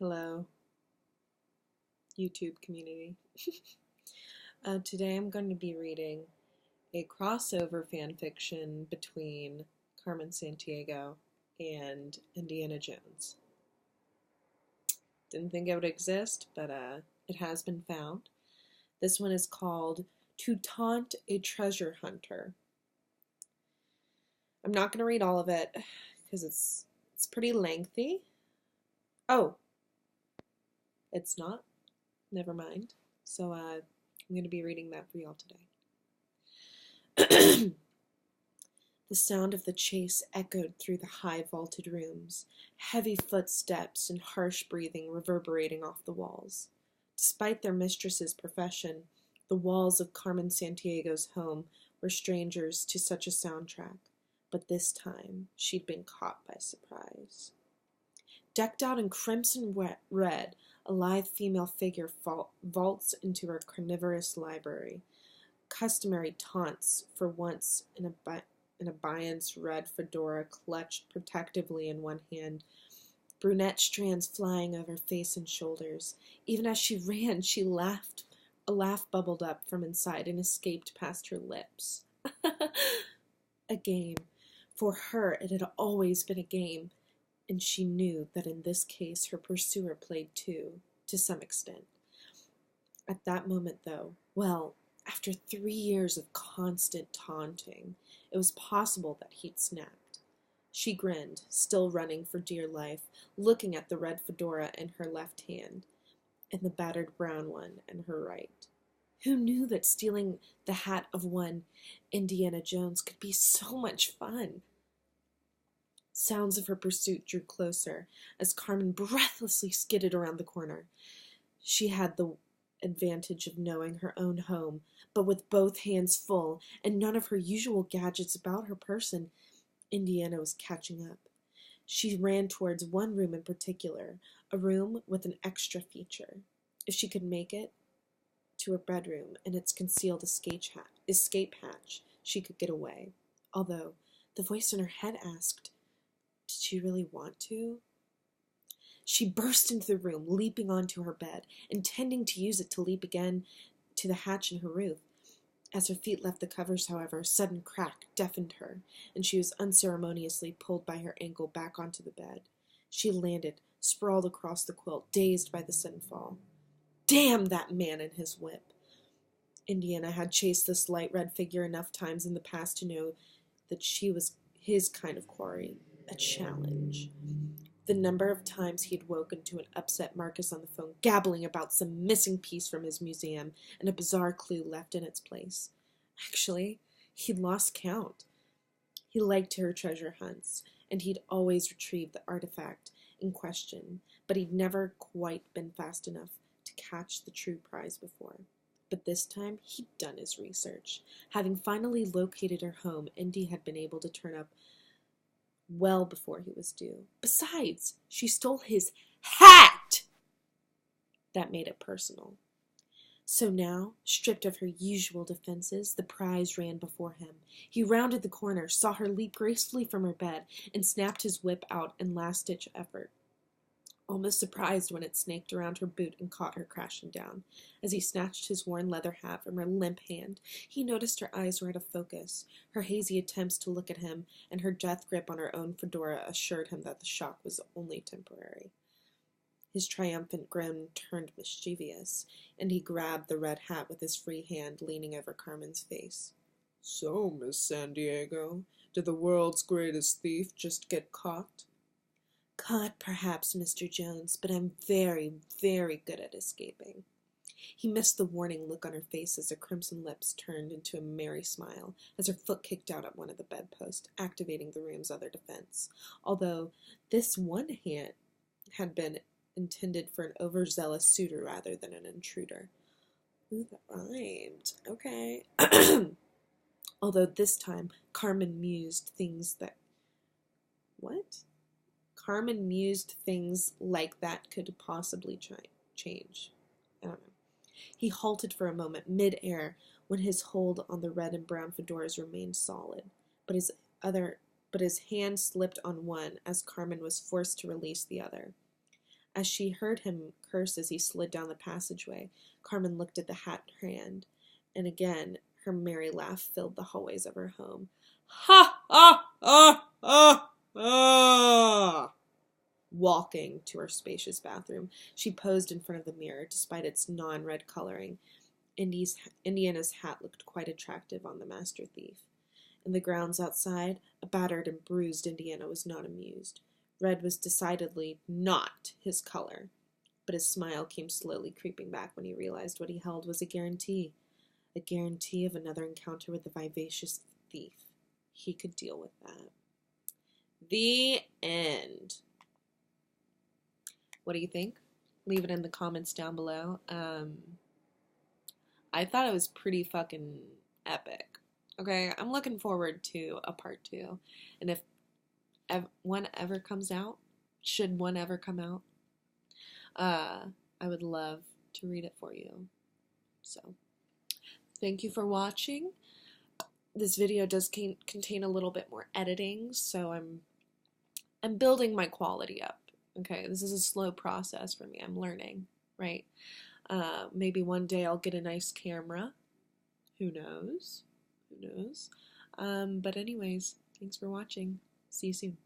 Hello, YouTube community. Today I'm going to be reading a crossover fanfiction between Carmen Sandiego and Indiana Jones. Didn't think it would exist, but it has been found. This one is called To Taunt a Treasure Hunter. I'm not going to read all of it because it's pretty lengthy. Oh, it's not? Never mind. So I'm going to be reading that for y'all today. The sound of the chase echoed through the high vaulted rooms, heavy footsteps and harsh breathing reverberating off the walls. Despite their mistress's profession, the walls of Carmen Sandiego's home were strangers to such a soundtrack, but this time she'd been caught by surprise. Decked out in crimson red, a lithe female figure vaults into her carnivorous library. Customary taunts for once in Abayan's red fedora clutched protectively in one hand, brunette strands flying over face and shoulders. Even as she ran, she laughed. A laugh bubbled up from inside and escaped past her lips. A game. For her, it had always been a game, and she knew that in this case her pursuer played too, to some extent. At that moment, though, after 3 years of constant taunting, it was possible that he'd snapped. She grinned, still running for dear life, looking at the red fedora in her left hand and the battered brown one in her right. Who knew that stealing the hat of one Indiana Jones could be so much fun? Sounds of her pursuit drew closer as Carmen breathlessly skidded around the corner. She had the advantage of knowing her own home, but with both hands full and none of her usual gadgets about her person, Indiana was catching up. She ran towards one room in particular, a room with an extra feature. If she could make it to her bedroom and its concealed escape hatch, she could get away. Although the voice in her head asked, did she really want to? She burst into the room, leaping onto her bed, intending to use it to leap again to the hatch in her roof. As her feet left the covers, however, a sudden crack deafened her, and she was unceremoniously pulled by her ankle back onto the bed. She landed, sprawled across the quilt, dazed by the sudden fall. Damn that man and his whip! Indiana had chased this light red figure enough times in the past to know that she was his kind of quarry, a challenge. The number of times he'd woken to an upset Marcus on the phone, gabbling about some missing piece from his museum and a bizarre clue left in its place. Actually, he'd lost count. He liked her treasure hunts, and he'd always retrieved the artifact in question, but he'd never quite been fast enough to catch the true prize before. But this time, he'd done his research. Having finally located her home, Indy had been able to turn up well before he was due. Besides, she stole his hat! That made it personal. So now, stripped of her usual defenses, the prize ran before him. He rounded the corner, saw her leap gracefully from her bed, and snapped his whip out in last-ditch effort. Almost surprised when it snaked around her boot and caught her crashing down. As he snatched his worn leather hat from her limp hand, he noticed her eyes were out of focus. Her hazy attempts to look at him and her death grip on her own fedora assured him that the shock was only temporary. His triumphant grin turned mischievous, and he grabbed the red hat with his free hand, leaning over Carmen's face. So, Miss Sandiego, did the world's greatest thief just get caught? Caught, perhaps, Mr. Jones, but I'm very, very good at escaping. He missed the warning look on her face as her crimson lips turned into a merry smile as her foot kicked out at one of the bedposts, activating the room's other defense, although this one hand had been intended for an overzealous suitor rather than an intruder. Ooh, that rhymed. Okay. Although this time, Carmen mused things like that could possibly change. I don't know. He halted for a moment, mid-air, when his hold on the red and brown fedoras remained solid, but his hand slipped on one as Carmen was forced to release the other. As she heard him curse as he slid down the passageway, Carmen looked at the hat in her hand, and again her merry laugh filled the hallways of her home. Ha! Ah! Ah! Ah! Ah! Walking to her spacious bathroom, she posed in front of the mirror. Despite its non-red coloring, Indiana's hat looked quite attractive on the master thief. In the grounds outside, a battered and bruised Indiana was not amused. Red was decidedly not his color, but his smile came slowly creeping back when he realized what he held was a guarantee of another encounter with the vivacious thief. He could deal with that. The end. What do you think? Leave it in the comments down below. I thought it was pretty fucking epic. Okay, I'm looking forward to a part 2. And if one ever comes out, should one ever come out, I would love to read it for you. So, thank you for watching. This video does contain a little bit more editing, so I'm building my quality up. Okay, this is a slow process for me. I'm learning, right? Maybe one day I'll get a nice camera. Who knows? Who knows? But anyways, thanks for watching. See you soon.